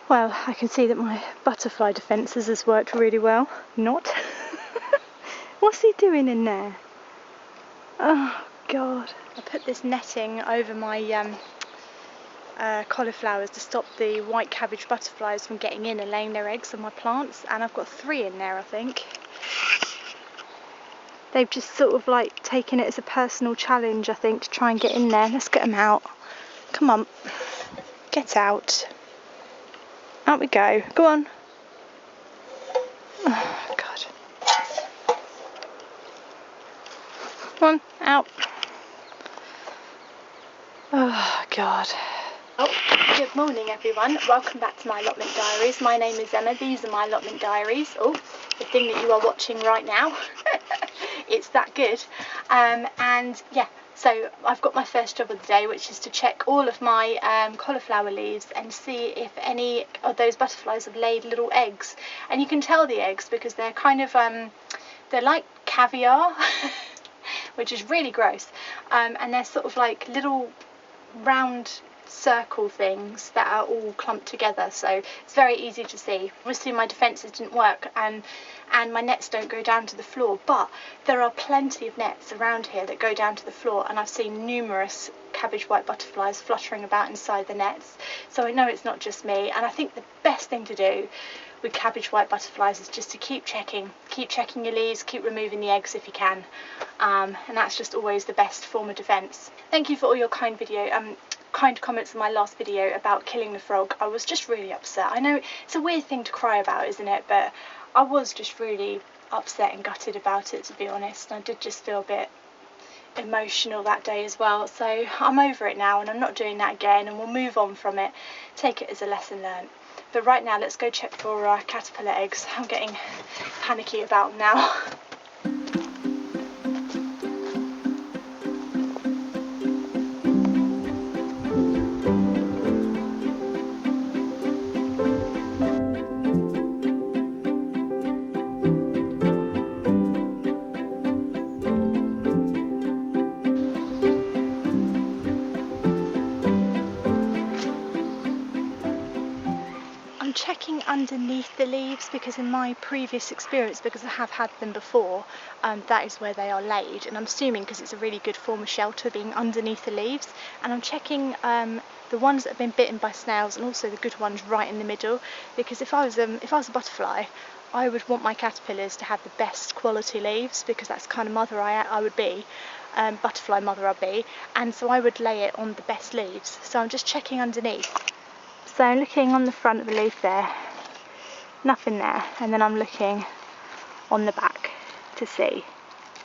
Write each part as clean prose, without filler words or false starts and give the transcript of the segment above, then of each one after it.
Well, I can see that my butterfly defences has worked really well. Not. What's he doing in there? Oh God. I put this netting over my cauliflowers to stop the white cabbage butterflies from getting in and laying their eggs on my plants, and I've got 3 in there, I think. They've just sort of like taken it as a personal challenge, I think, to try and get in there. Let's get them out. Come on. Get out. Out we go. Go on. Oh, God. Come on, out. Oh, God. Oh, good morning, everyone. Welcome back to my Allotment Diaries. My name is Emma. These are my Allotment Diaries. Oh, the thing that you are watching right now. It's that good. And yeah, so I've got my first job of the day, which is to check all of my cauliflower leaves and see if any of those butterflies have laid little eggs. And you can tell the eggs because they're kind of, they're like caviar, which is really gross. And they're sort of like little round circle things that are all clumped together, so it's very easy to see. Obviously my defences didn't work and my nets don't go down to the floor, but there are plenty of nets around here that go down to the floor, and I've seen numerous cabbage white butterflies fluttering about inside the nets, so I know it's not just me. And I think the best thing to do with cabbage white butterflies is just to keep checking your leaves, keep removing the eggs if you can, and that's just always the best form of defence. Thank you for all your kind comments in my last video about killing the frog. I was just really upset. I know it's a weird thing to cry about, isn't it, but I was just really upset and gutted about it, to be honest. I did just feel a bit emotional that day as well, so I'm over it now and I'm not doing that again, and we'll move on from it, take it as a lesson learned. But right now let's go check for caterpillar eggs. I'm getting panicky about them now. Checking underneath the leaves because in my previous experience, because I have had them before, that is where they are laid, and I'm assuming because it's a really good form of shelter being underneath the leaves. And I'm checking the ones that have been bitten by snails and also the good ones right in the middle, because if I was a butterfly, I would want my caterpillars to have the best quality leaves, because that's the kind of mother I would be, butterfly mother I'd be, and so I would lay it on the best leaves. So I'm just checking underneath. So I'm looking on the front of the leaf there, nothing there, and then I'm looking on the back to see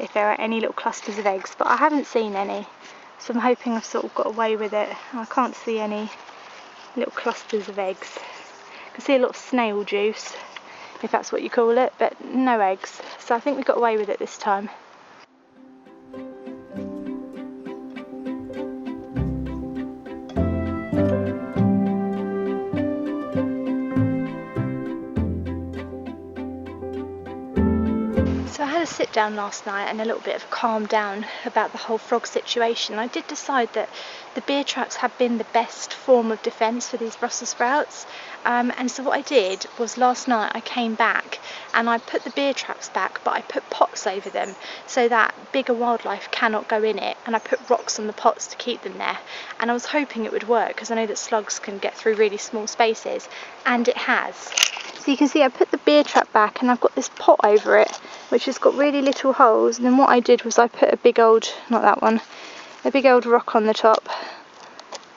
if there are any little clusters of eggs, but I haven't seen any, so I'm hoping I've sort of got away with it. I can't see any little clusters of eggs. I can see a lot of snail juice, if that's what you call it, but no eggs, so I think we got away with it this time. So I had a sit down last night and a little bit of a calm down about the whole frog situation. I did decide that the beer traps have been the best form of defence for these Brussels sprouts, and so what I did was last night I came back and I put the beer traps back, but I put pots over them so that bigger wildlife cannot go in it, and I put rocks on the pots to keep them there, and I was hoping it would work because I know that slugs can get through really small spaces, and it has. So you can see I put the beer trap back and I've got this pot over it which has got really little holes, and then what I did was I put a big old, not that one, a big old rock on the top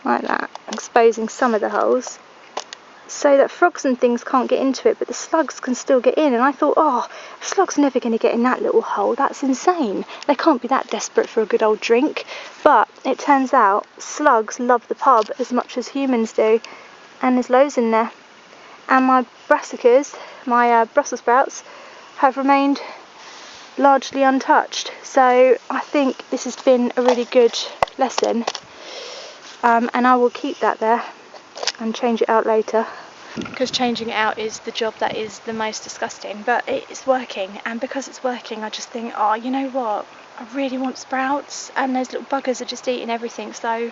like that, exposing some of the holes so that frogs and things can't get into it, but the slugs can still get in. And I thought, oh, a slug's never going to get in that little hole, that's insane, they can't be that desperate for a good old drink. But it turns out slugs love the pub as much as humans do, and there's loads in there. And my brassicas, my Brussels sprouts, have remained largely untouched. So I think this has been a really good lesson, and I will keep that there and change it out later, because changing it out is the job that is the most disgusting, but it's working. And because it's working, I just think, oh, you know what, I really want sprouts, and those little buggers are just eating everything, so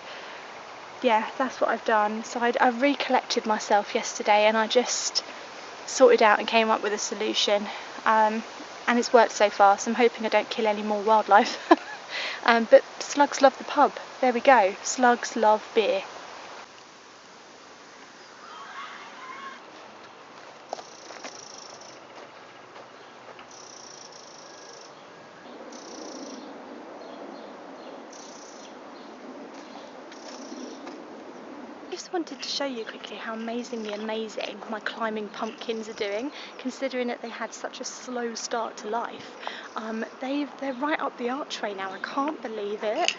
yeah, that's what I've done. So I recollected myself yesterday and I just sorted out and came up with a solution. And it's worked so far, so I'm hoping I don't kill any more wildlife. But slugs love the pub. There we go. Slugs love beer. I just wanted to show you quickly how amazing my climbing pumpkins are doing, considering that they had such a slow start to life. They're right up the archway now. I can't believe it.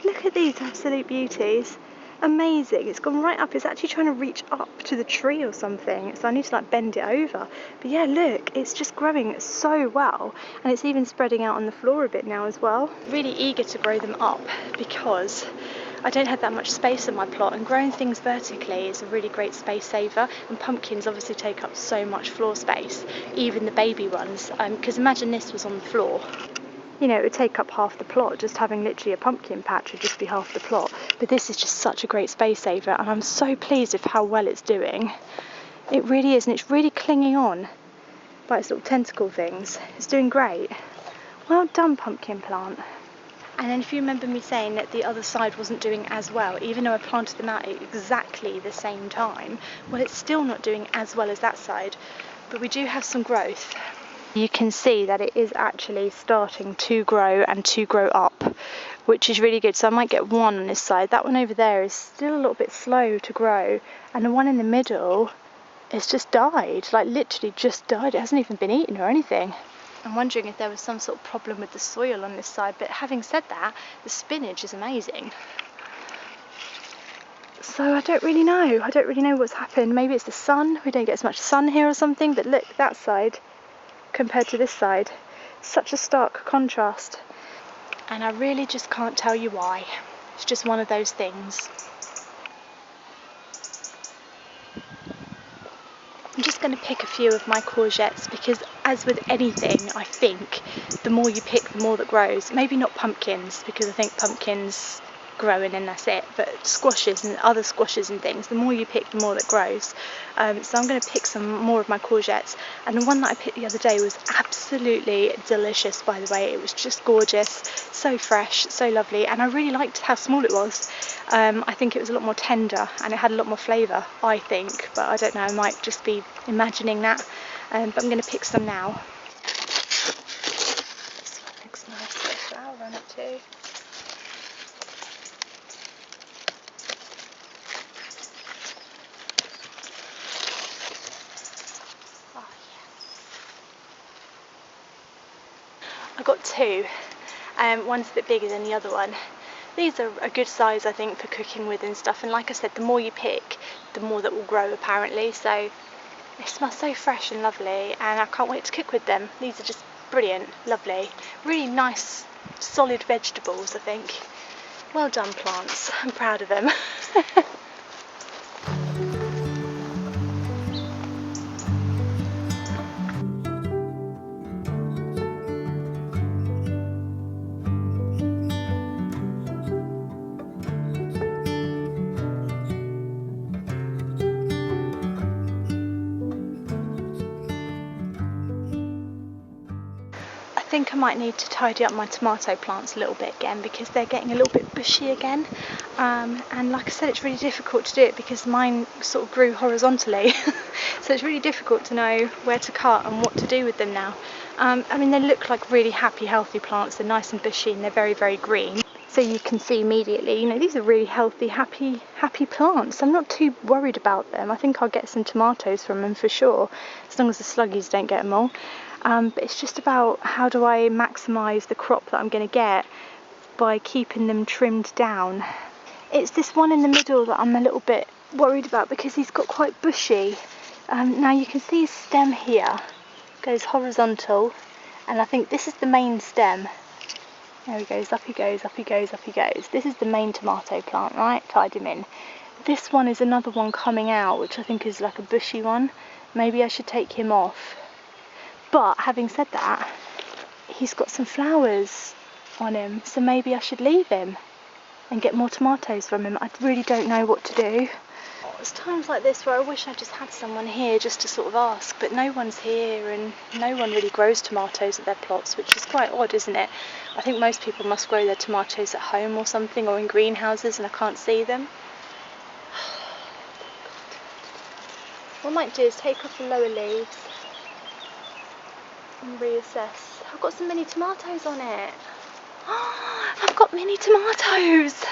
Look at these absolute beauties. Amazing. It's gone right up. It's actually trying to reach up to the tree or something, so I need to like bend it over. But yeah, look, it's just growing so well, and it's even spreading out on the floor a bit now as well. Really eager to grow them up because I don't have that much space in my plot, and growing things vertically is a really great space saver, and pumpkins obviously take up so much floor space, even the baby ones, because imagine this was on the floor. You know, it would take up half the plot. Just having literally a pumpkin patch would just be half the plot. But this is just such a great space saver, and I'm so pleased with how well it's doing. It really is, and it's really clinging on by its little tentacle things. It's doing great. Well done, pumpkin plant. And then if you remember me saying that the other side wasn't doing as well, even though I planted them out at exactly the same time, well, it's still not doing as well as that side, but we do have some growth. You can see that it is actually starting to grow and to grow up, which is really good. So I might get one on this side. That one over there is still a little bit slow to grow, and the one in the middle has just died, like literally just died. It hasn't even been eaten or anything. I'm wondering if there was some sort of problem with the soil on this side, but having said that, the spinach is amazing. So I don't really know what's happened. Maybe it's the sun. We don't get as much sun here or something, but look, that side compared to this side, such a stark contrast, and I really just can't tell you why. It's just one of those things. I'm just going to pick a few of my courgettes because, as with anything, I think the more you pick, the more that grows. Maybe not pumpkins, because I think pumpkins grow and then that's it, but squashes and other squashes and things, the more you pick, the more that grows. So I'm going to pick some more of my courgettes, and the one that I picked the other day was absolutely delicious, by the way. It was just gorgeous, so fresh, so lovely, and I really liked how small it was. I think it was a lot more tender and it had a lot more flavour, I think, but I don't know, I might just be imagining that. But I'm going to pick some now. This one looks nice, got a flower on it too. I got two, one's a bit bigger than the other one. These are a good size, I think, for cooking with and stuff, and like I said, the more you pick, the more that will grow apparently, so they smell so fresh and lovely, and I can't wait to cook with them. These are just brilliant, lovely, really nice, solid vegetables, I think. Well done, plants, I'm proud of them. I think I might need to tidy up my tomato plants a little bit again because they're getting a little bit bushy again, and like I said, it's really difficult to do it because mine sort of grew horizontally so it's really difficult to know where to cut and what to do with them now. I mean, they look like really happy, healthy plants. They're nice and bushy and they're very, very green, so you can see immediately, you know, these are really healthy, happy plants. I'm not too worried about them. I think I'll get some tomatoes from them for sure, as long as the sluggies don't get them all. But it's just about how do I maximise the crop that I'm going to get by keeping them trimmed down. It's this one in the middle that I'm a little bit worried about because he's got quite bushy. Now you can see his stem here goes horizontal, and I think this is the main stem. There he goes, up he goes, up he goes, up he goes. This is the main tomato plant, right? Tied him in. This one is another one coming out, which I think is like a bushy one. Maybe I should take him off. But having said that, he's got some flowers on him, so maybe I should leave him. and get more tomatoes from him. I really don't know what to do. There's times like this where I wish I just had someone here just to sort of ask, but no one's here and no one really grows tomatoes at their plots, which is quite odd, isn't it? I think most people must grow their tomatoes at home or something, or in greenhouses, and I can't see them. What I might do is take off the lower leaves and reassess. I've got some mini tomatoes on it. I've got mini tomatoes!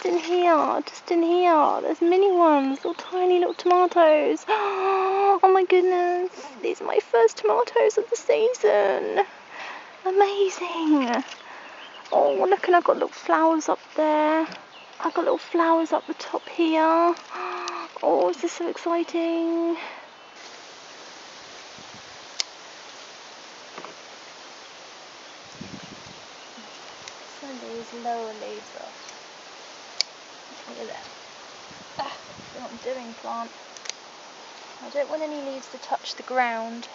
Just in here, there's mini ones, little tiny little tomatoes. Oh my goodness, these are my first tomatoes of the season. Amazing. Oh look, and I've got little flowers up there. I've got little flowers up the top here. Oh, this is so exciting. So these lower leaves off. Look at that. That's what I'm doing, plant. I don't want any leaves to touch the ground.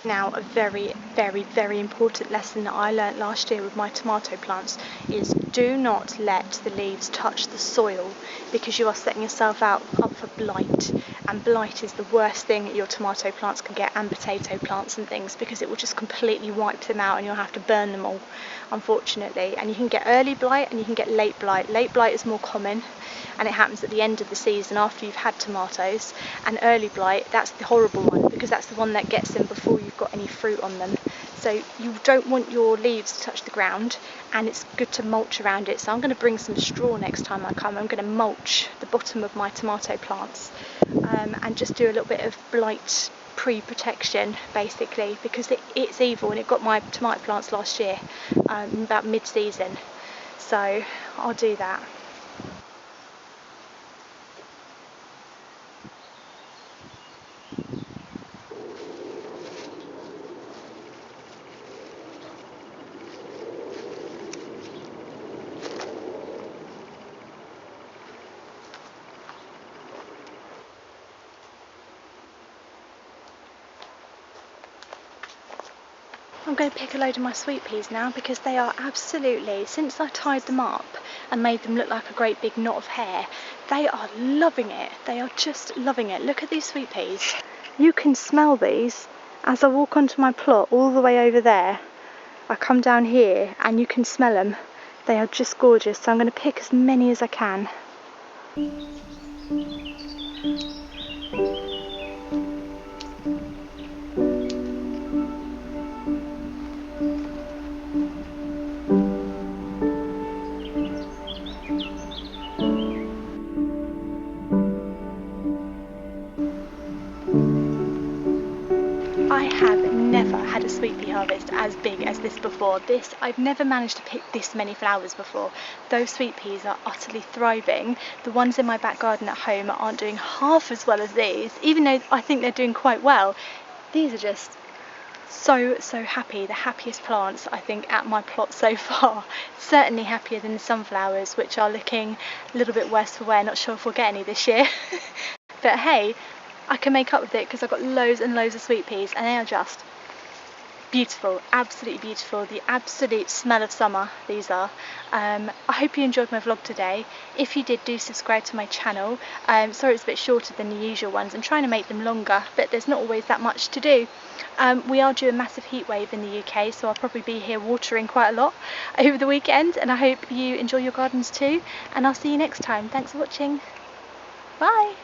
Now, a very, very, very important lesson that I learnt last year with my tomato plants is do not let the leaves touch the soil, because you are setting yourself up for blight, and blight is the worst thing that your tomato plants can get, and potato plants and things, because it will just completely wipe them out and you'll have to burn them all, unfortunately. And you can get early blight and you can get late blight. Late blight is more common, and it happens at the end of the season after you've had tomatoes. And early blight, that's the horrible one, because that's the one that gets them before you've got any fruit on them. So you don't want your leaves to touch the ground, and it's good to mulch around it. So I'm going to bring some straw next time I come. I'm going to mulch the bottom of my tomato plants and just do a little bit of blight pre-protection, basically, because it's evil, and it got my tomato plants last year about mid-season. So I'll do that. I'm going to pick a load of my sweet peas now, because they are absolutely, since I tied them up and made them look like a great big knot of hair, they are loving it. They are just loving it. Look at these sweet peas. You can smell these as I walk onto my plot all the way over there. I come down here and you can smell them. They are just gorgeous, so I'm going to pick as many as I can. I have never had a sweet pea harvest as big as this before. I've never managed to pick this many flowers before. Those sweet peas are utterly thriving. The ones in my back garden at home aren't doing half as well as these, even though I think they're doing quite well. These are just so happy. The happiest plants, I think, at my plot so far. Certainly happier than the sunflowers, which are looking a little bit worse for wear. Not sure if we'll get any this year. But hey, I can make up with it, because I've got loads and loads of sweet peas, and they are just beautiful, absolutely beautiful. The absolute smell of summer, these are. I hope you enjoyed my vlog today. If you did, do subscribe to my channel. Sorry it's a bit shorter than the usual ones. I'm trying to make them longer, but there's not always that much to do. We are due a massive heat wave in the UK, so I'll probably be here watering quite a lot over the weekend, and I hope you enjoy your gardens too, and I'll see you next time. Thanks for watching. Bye.